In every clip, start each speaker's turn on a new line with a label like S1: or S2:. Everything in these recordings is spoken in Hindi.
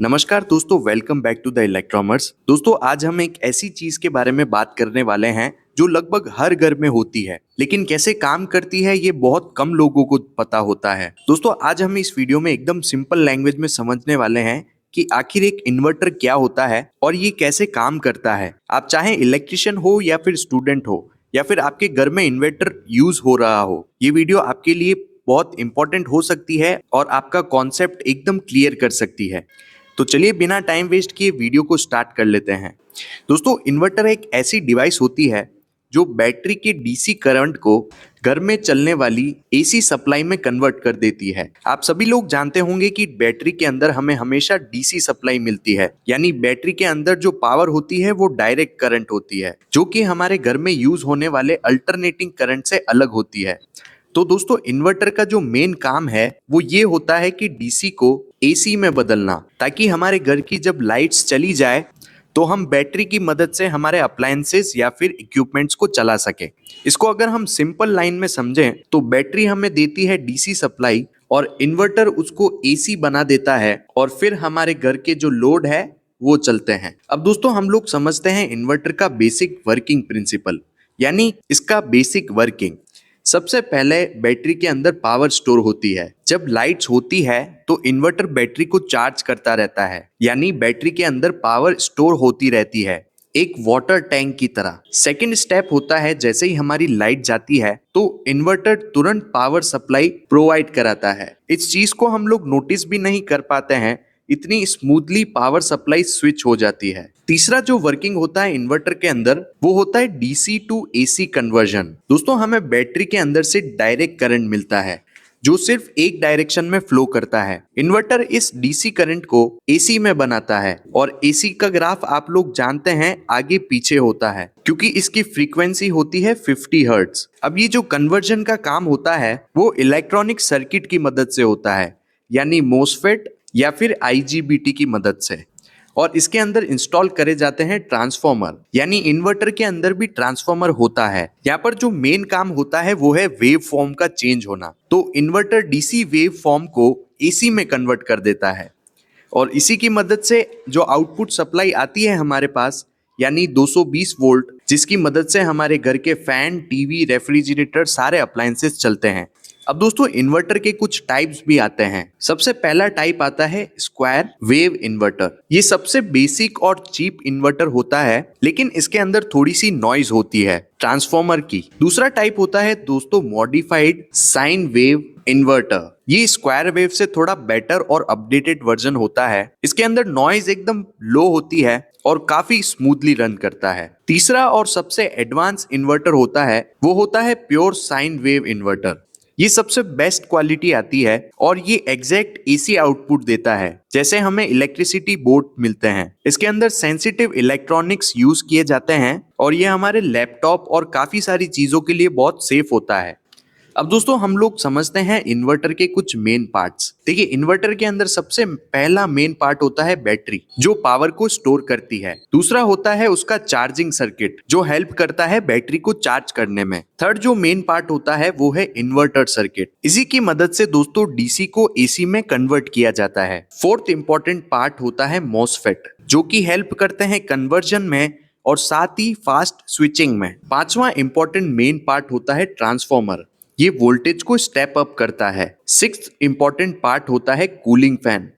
S1: नमस्कार दोस्तों, वेलकम बैक टू द इलेक्ट्रॉमर्स। दोस्तों, आज हम एक ऐसी चीज के बारे में बात करने वाले हैं जो लगभग हर घर में होती है, लेकिन कैसे काम करती है ये बहुत कम लोगों को पता होता है। दोस्तों, आज हम इस वीडियो में एकदम सिंपल लैंग्वेज में समझने वाले हैं कि आखिर एक इन्वर्टर क्या होता है और ये कैसे काम करता है। आप चाहे इलेक्ट्रिशियन हो या फिर स्टूडेंट हो या फिर आपके घर में इन्वर्टर यूज हो रहा हो, ये वीडियो आपके लिए बहुत इंपॉर्टेंट हो सकती है और आपका कॉन्सेप्ट एकदम क्लियर कर सकती है। तो चलिए बिना टाइम वेस्ट किए वीडियो को स्टार्ट कर लेते हैं। दोस्तों, इन्वर्टर एक ऐसी डिवाइस होती है जो बैटरी के डीसी करंट को घर में चलने वाली एसी सप्लाई में कन्वर्ट कर देती है। आप सभी लोग जानते होंगे कि बैटरी के अंदर हमें हमेशा डीसी सप्लाई मिलती है, यानी बैटरी के अंदर जो पावर होती है वो डायरेक्ट करंट होती है, जो कि हमारे घर में यूज होने वाले अल्टरनेटिंग करंट से अलग होती है। तो दोस्तों, इन्वर्टर का जो मेन काम है वो ये होता है कि डीसी को एसी में बदलना, ताकि हमारे घर की जब लाइट्स चली जाए तो हम बैटरी की मदद से हमारे अप्लायंसेस या फिर इक्विपमेंट्स को चला सके। इसको अगर हम सिंपल लाइन में समझें तो बैटरी हमें देती है डीसी सप्लाई और इन्वर्टर उसको एसी बना देता है और फिर हमारे घर के जो लोड है वो चलते हैं। अब दोस्तों, हम लोग समझते हैं इन्वर्टर का बेसिक वर्किंग प्रिंसिपल, यानी इसका बेसिक वर्किंग। सबसे पहले बैटरी के अंदर पावर स्टोर होती है। जब लाइट्स होती है तो इन्वर्टर बैटरी को चार्ज करता रहता है, यानी बैटरी के अंदर पावर स्टोर होती रहती है, एक वाटर टैंक की तरह। सेकंड स्टेप होता है, जैसे ही हमारी लाइट जाती है तो इन्वर्टर तुरंत पावर सप्लाई प्रोवाइड कराता है। इस चीज को हम लोग नोटिस भी नहीं कर पाते हैं, इतनी स्मूथली पावर सप्लाई स्विच हो जाती है। तीसरा जो वर्किंग होता है इन्वर्टर के अंदर वो होता है डीसी टू एसी कन्वर्जन। दोस्तों, हमें बैटरी के अंदर से डायरेक्ट करंट मिलता है जो सिर्फ एक डायरेक्शन में फ्लो करता है। इन्वर्टर इस डीसी करंट को एसी में बनाता है और एसी का ग्राफ आप लोग जानते हैं आगे पीछे होता है, क्योंकि इसकी फ्रीक्वेंसी होती है 50 हर्ट्ज। अब ये जो कन्वर्जन का काम होता है वो इलेक्ट्रॉनिक सर्किट की मदद से होता है, यानी मोसफेट या फिर आईजीबीटी की मदद से। और इसके अंदर इंस्टॉल करे जाते हैं ट्रांसफॉर्मर, यानी इन्वर्टर के अंदर भी ट्रांसफॉर्मर होता है। यहाँ पर जो मेन काम होता है वो है वेव फॉर्म का चेंज होना। तो इन्वर्टर डीसी वेव फॉर्म को एसी में कन्वर्ट कर देता है और इसी की मदद से जो आउटपुट सप्लाई आती है हमारे पास, यानी 220 वोल्ट, जिसकी मदद से हमारे घर के फैन, टीवी, रेफ्रिजरेटर सारे अप्लायंसेस चलते हैं। अब दोस्तों, इन्वर्टर के कुछ टाइप्स भी आते हैं। सबसे पहला टाइप आता है स्क्वायर वेव इन्वर्टर। ये सबसे बेसिक और चीप इन्वर्टर होता है, लेकिन इसके अंदर थोड़ी सी नॉइज होती है ट्रांसफॉर्मर की। दूसरा टाइप होता है दोस्तों मॉडिफाइड साइन वेव इन्वर्टर। ये स्क्वायर वेव से थोड़ा बेटर और अपडेटेड वर्जन होता है। इसके अंदर नॉइज एकदम लो होती है और काफी स्मूथली रन करता है। तीसरा और सबसे एडवांस इन्वर्टर होता है वो होता है प्योर साइन वेव इन्वर्टर। ये सबसे बेस्ट क्वालिटी आती है और ये एग्जैक्ट एसी आउटपुट देता है, जैसे हमें इलेक्ट्रिसिटी बोर्ड मिलते हैं। इसके अंदर सेंसिटिव इलेक्ट्रॉनिक्स यूज किए जाते हैं और ये हमारे लैपटॉप और काफी सारी चीजों के लिए बहुत सेफ होता है। अब दोस्तों, हम लोग समझते हैं इन्वर्टर के कुछ मेन पार्ट्स। देखिए, इन्वर्टर के अंदर सबसे पहला मेन पार्ट होता है बैटरी, जो पावर को स्टोर करती है। दूसरा होता है उसका चार्जिंग सर्किट, जो हेल्प करता है बैटरी को चार्ज करने में। थर्ड जो मेन पार्ट होता है वो है इन्वर्टर सर्किट। इसी की मदद से दोस्तों डीसी को एसी में कन्वर्ट किया जाता है। फोर्थ इंपॉर्टेंट पार्ट होता है मॉसफेट, जो कि हेल्प करते हैं कन्वर्जन में और साथ ही फास्ट स्विचिंग में। पांचवा इंपॉर्टेंट मेन पार्ट होता है ट्रांसफॉर्मर, ये वोल्टेज को स्टेप अप करता है। सिक्स्थ इंपॉर्टेंट पार्ट होता है कूलिंग फैन।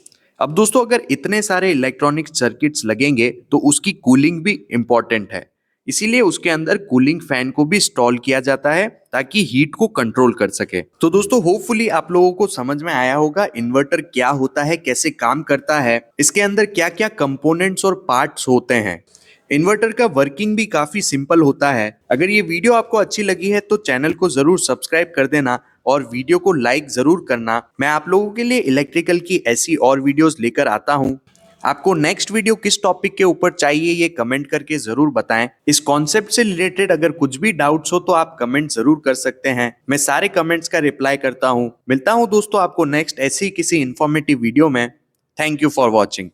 S1: अब दोस्तों, अगर इतने सारे इलेक्ट्रॉनिक सर्किट्स लगेंगे तो उसकी कूलिंग भी इंपॉर्टेंट है, इसीलिए उसके अंदर कूलिंग फैन को भी इंस्टॉल किया जाता है ताकि हीट को कंट्रोल कर सके। तो दोस्तों, होपफुली आप लोगों को समझ में आया होगा इन्वर्टर क्या होता है, कैसे काम करता है, इसके अंदर क्या क्या कंपोनेंट्स और पार्ट्स होते हैं। इन्वर्टर का वर्किंग भी काफी सिंपल होता है। अगर ये वीडियो आपको अच्छी लगी है तो चैनल को जरूर सब्सक्राइब कर देना और वीडियो को लाइक जरूर करना। मैं आप लोगों के लिए इलेक्ट्रिकल की ऐसी और वीडियोस लेकर आता हूँ। आपको नेक्स्ट वीडियो किस टॉपिक के ऊपर चाहिए ये कमेंट करके जरूर बताएं। इस कॉन्सेप्ट से रिलेटेड अगर कुछ भी डाउट्स हो तो आप कमेंट जरूर कर सकते हैं, मैं सारे कमेंट्स का रिप्लाई करता हूँ। मिलता हूँ दोस्तों आपको नेक्स्ट ऐसी किसी इंफॉर्मेटिव वीडियो में। Thank you for watching.